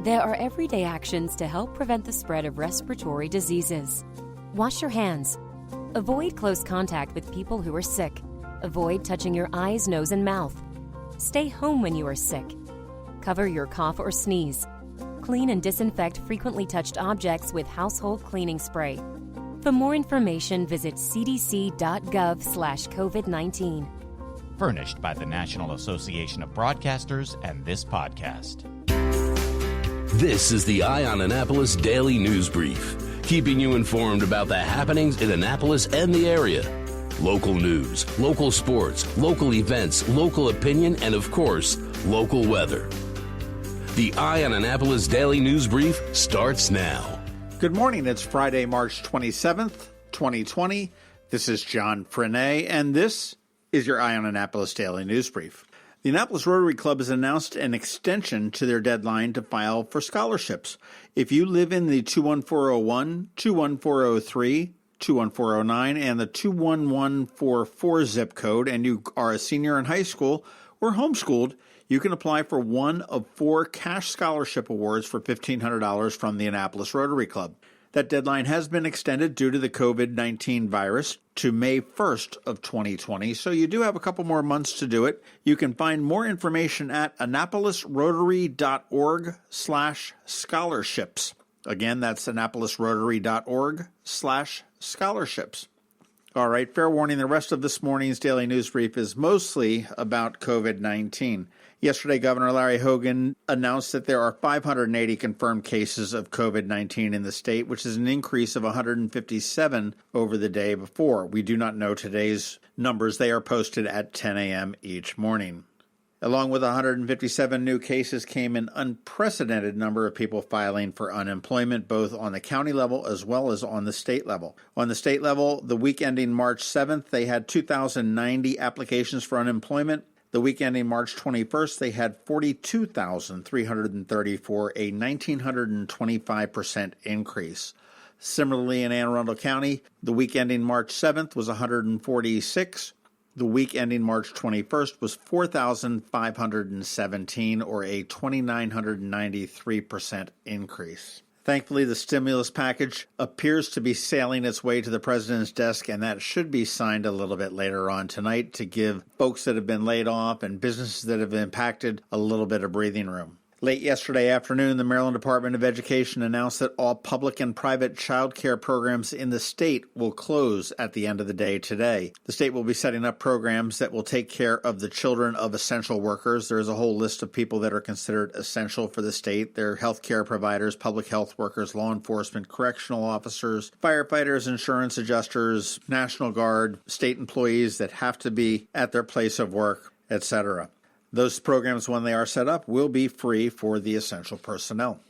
There are everyday actions to help prevent the spread of respiratory diseases. Wash your hands. Avoid close contact with people who are sick. Avoid touching your eyes, nose, and mouth. Stay home when you are sick. Cover your cough or sneeze. Clean and disinfect frequently touched objects with household cleaning spray. For more information, visit cdc.gov/COVID-19. Furnished by the National Association of Broadcasters and this podcast. This is the Eye on Annapolis Daily News Brief, keeping you informed about the happenings in Annapolis and the area. Local news, local sports, local events, local opinion, and of course, local weather. The Eye on Annapolis Daily News Brief starts now. Good morning. It's Friday, March 27th, 2020. This is John Frenaye, and this is your Eye on Annapolis Daily News Brief. The Annapolis Rotary Club has announced an extension to their deadline to file for scholarships. If you live in the 21401, 21403, 21409, and the 21144 zip code, and you are a senior in high school or homeschooled, you can apply for one of 4 cash scholarship awards for $1,500 from the Annapolis Rotary Club. That deadline has been extended due to the COVID-19 virus to May 1st of 2020, so you do have a couple more months to do it. You can find more information at annapolisrotary.org/scholarships. Again, that's annapolisrotary.org/scholarships. All right, fair warning, the rest of this morning's Daily News Brief is mostly about COVID-19. Yesterday, Governor Larry Hogan announced that there are 580 confirmed cases of COVID-19 in the state, which is an increase of 157 over the day before. We do not know today's numbers. They are posted at 10 a.m. each morning. Along with 157 new cases came an unprecedented number of people filing for unemployment, both on the county level as well as on the state level. On the state level, the week ending March 7th, they had 2,090 applications for unemployment. The week ending March 21st, they had 42,334, a 1,925% increase. Similarly, in Anne Arundel County, the week ending March 7th was 146. The week ending March 21st was 4,517, or a 2,993% increase. Thankfully, the stimulus package appears to be sailing its way to the president's desk, and that should be signed a little bit later on tonight to give folks that have been laid off and businesses that have been impacted a little bit of breathing room. Late yesterday afternoon, the Maryland Department of Education announced that all public and private child care programs in the state will close at the end of the day today. The state will be setting up programs that will take care of the children of essential workers. There is a whole list of people that are considered essential for the state. They're health care providers, public health workers, law enforcement, correctional officers, firefighters, insurance adjusters, National Guard, state employees that have to be at their place of work, etc. Those programs, when they are set up, will be free for the essential personnel.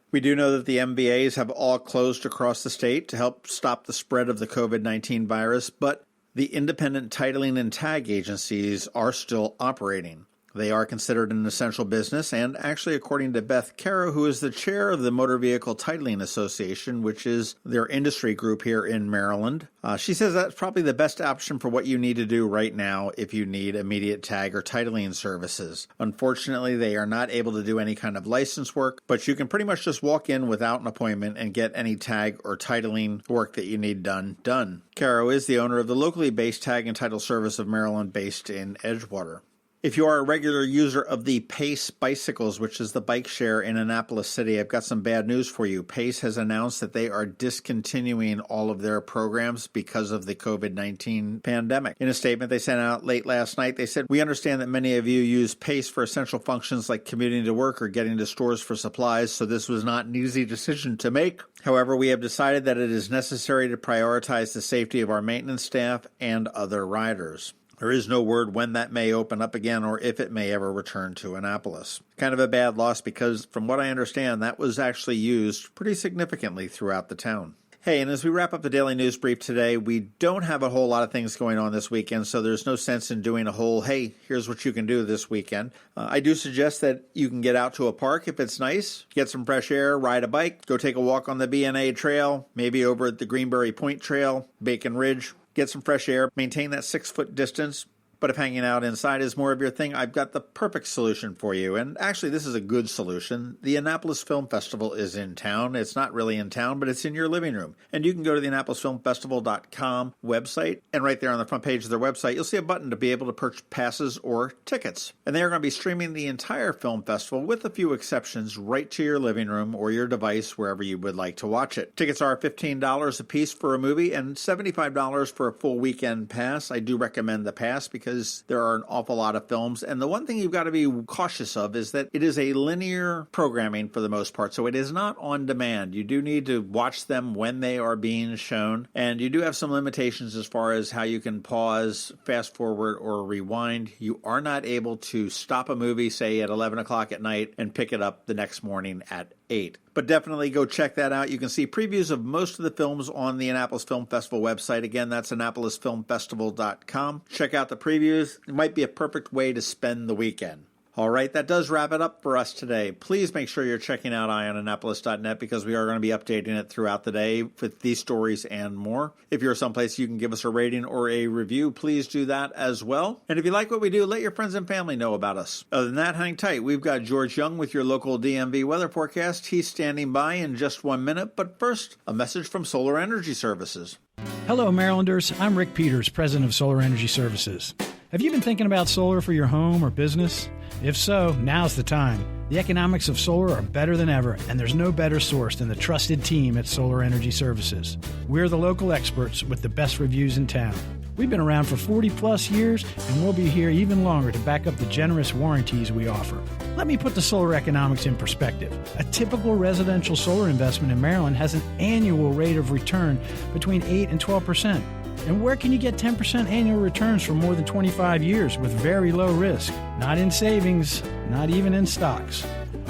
We do know that the MBAs have all closed across the state to help stop the spread of the COVID-19 virus, but the independent titling and tag agencies are still operating. They are considered an essential business, and actually, according to Beth Caro, who is the chair of the Motor Vehicle Titling Association, which is their industry group here in Maryland, she says that's probably the best option for what you need to do right now if you need immediate tag or titling services. Unfortunately, they are not able to do any kind of license work, but you can pretty much just walk in without an appointment and get any tag or titling work that you need done. Caro is the owner of the locally based Tag and Title Service of Maryland based in Edgewater. If you are a regular user of the Pace bicycles, which is the BIKESHARE in Annapolis City, I've got some bad news for you. Pace has announced that they are discontinuing all of their programs because of the COVID-19 pandemic. In a statement they sent out late last night, they said, "We understand that many of you use Pace for essential functions like commuting to work or getting to stores for supplies, so this was not an easy decision to make. However, we have decided that it is necessary to prioritize the safety of our maintenance staff and other riders." There is no word when that may open up again or if it may ever return to Annapolis. Kind of a bad loss because, from what I understand, that was actually used pretty significantly throughout the town. Hey, and as we wrap up the Daily News Brief today, we don't have a whole lot of things going on this weekend, so there's no sense in doing a whole, hey, here's what you can do this weekend. I do suggest that you can get out to a park if it's nice, get some fresh air, ride a bike, go take a walk on the BNA Trail, maybe over at the Greenberry Point Trail, Bacon Ridge. Get some fresh air, maintain that 6-foot distance, But if hanging out inside is more of your thing, I've got the perfect solution for you. And actually, this is a good solution. The Annapolis Film Festival is in town. It's not really in town, but it's in your living room. And you can go to the AnnapolisFilmFestival.com website, and right there on the front page of their website, you'll see a button to be able to purchase passes or tickets. And they are going to be streaming the entire film festival, with a few exceptions, right to your living room or your device, wherever you would like to watch it. Tickets are $15 a piece for a movie and $75 for a full weekend pass. I do recommend the pass because there are an awful lot of films. And the one thing you've got to be cautious of is that it is a linear programming for the most part, so it is not on demand. You do need to watch them when they are being shown, and you do have some limitations as far as how you can pause, fast forward, or rewind. You are not able to stop a movie, say at 11 o'clock at night, and pick it up the next morning at 8. But definitely go check that out. You can see previews of most of the films on the Annapolis Film Festival website. Again, that's AnnapolisFilmFestival.com. Check out the previews. It might be a perfect way to spend the weekend. All right, that does wrap it up for us today. Please make sure you're checking out eyeonannapolis.net because we are going to be updating it throughout the day with these stories and more. If you're someplace you can give us a rating or a review, please do that as well. And if you like what we do, let your friends and family know about us. Other than that, hang tight. We've got George Young with your local DMV weather forecast. He's standing by in just 1 minute. But first, a message from Solar Energy Services. Hello, Marylanders. I'm Rick Peters, president of Solar Energy Services. Have you been thinking about solar for your home or business? If so, now's the time. The economics of solar are better than ever, and there's no better source than the trusted team at Solar Energy Services. We're the local experts with the best reviews in town. We've been around for 40-plus years, and we'll be here even longer to back up the generous warranties we offer. Let me put the solar economics in perspective. A typical residential solar investment in Maryland has an annual rate of return between 8 and 12%. And where can you get 10% annual returns for more than 25 years with very low risk? Not in savings, not even in stocks.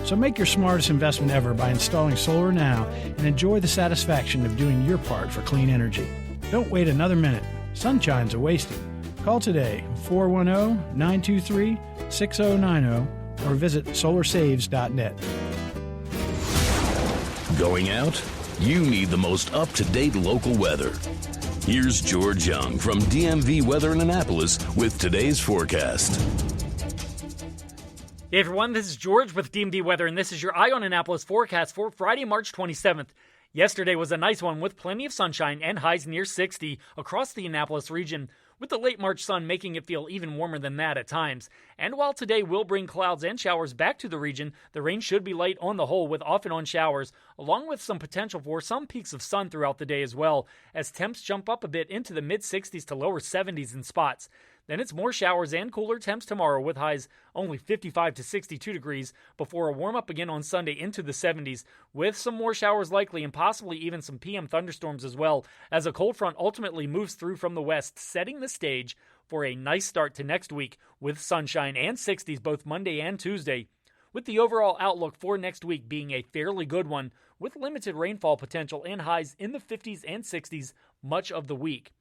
So make your smartest investment ever by installing solar now and enjoy the satisfaction of doing your part for clean energy. Don't wait another minute. Sunshine's a wasting. Call today, 410-923-6090, or visit solarsaves.net. Going out? You need the most up-to-date local weather. Here's George Young from DMV Weather in Annapolis with today's forecast. Hey everyone, this is George with DMV Weather, and this is your Eye on Annapolis forecast for Friday, March 27th. Yesterday was a nice one with plenty of sunshine and highs near 60 across the Annapolis region, with the late March sun making it feel even warmer than that at times. And while today will bring clouds and showers back to the region, the rain should be light on the whole with off and on showers, along with some potential for some peaks of sun throughout the day as well, as temps jump up a bit into the mid-60s to lower 70s in spots. Then it's more showers and cooler temps tomorrow with highs only 55 to 62 degrees before a warm-up again on Sunday into the 70s, with some more showers likely and possibly even some PM thunderstorms as well, as a cold front ultimately moves through from the west, setting the stage for a nice start to next week with sunshine and 60s both Monday and Tuesday, with the overall outlook for next week being a fairly good one with limited rainfall potential and highs in the 50s and 60s much of the week.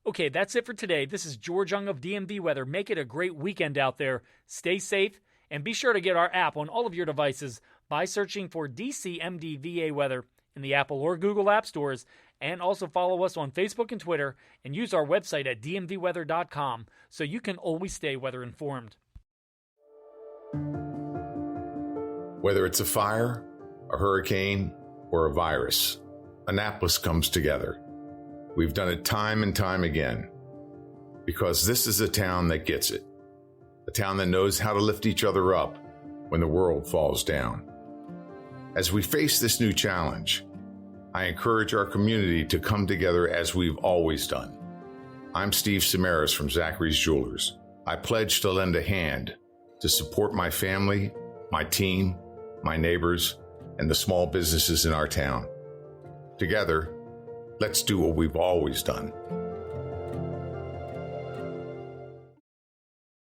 Okay, that's it for today. This is George Young of DMV Weather. Make it a great weekend out there. Stay safe, and be sure to get our app on all of your devices by searching for DCMDVA Weather in the Apple or Google App Stores, and also follow us on Facebook and Twitter, and use our website at dmvweather.com so you can always stay weather informed. Whether it's a fire, a hurricane, or a virus, Annapolis comes together. We've done it time and time again, because this is a town that gets it, a town that knows how to lift each other up when the world falls down. As we face this new challenge, I encourage our community to come together as we've always done. I'm Steve Samaras from Zachary's Jewelers. I pledge to lend a hand to support my family, my team, my neighbors, and the small businesses in our town. Together, let's do what we've always done.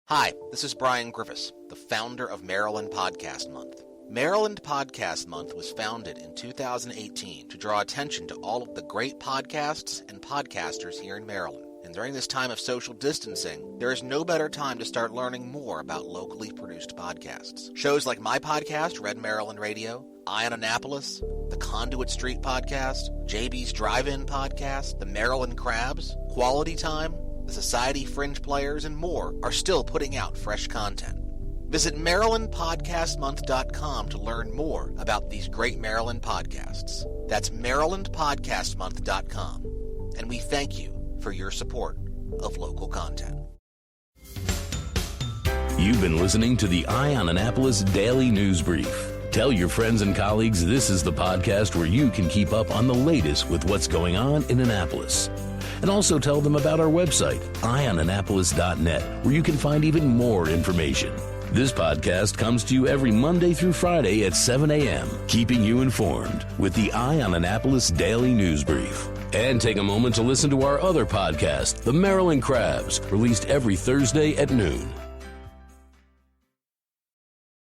Hi, this is Brian Griffiths, the founder of Maryland Podcast Month. Maryland Podcast Month was founded in 2018 to draw attention to all of the great podcasts and podcasters here in Maryland. And during this time of social distancing, there is no better time to start learning more about locally produced podcasts. Shows like my podcast, Red Maryland Radio, Eye on Annapolis, the Conduit Street Podcast, JB's Drive-In Podcast, the Maryland Crabs, Quality Time, the the Society Fringe Players, and more are still putting out fresh content. Visit MarylandPodcastMonth.com to learn more about these great Maryland podcasts. That's MarylandPodcastMonth.com. And we thank you for your support of local content. You've been listening to the Eye on Annapolis Daily News Brief. Tell your friends and colleagues this is the podcast where you can keep up on the latest with what's going on in Annapolis. And also tell them about our website, eyeonannapolis.net, where you can find even more information. This podcast comes to you every Monday through Friday at 7 a.m., keeping you informed with the Eye on Annapolis Daily News Brief. And take a moment to listen to our other podcast, The Maryland Crabs, released every Thursday at noon.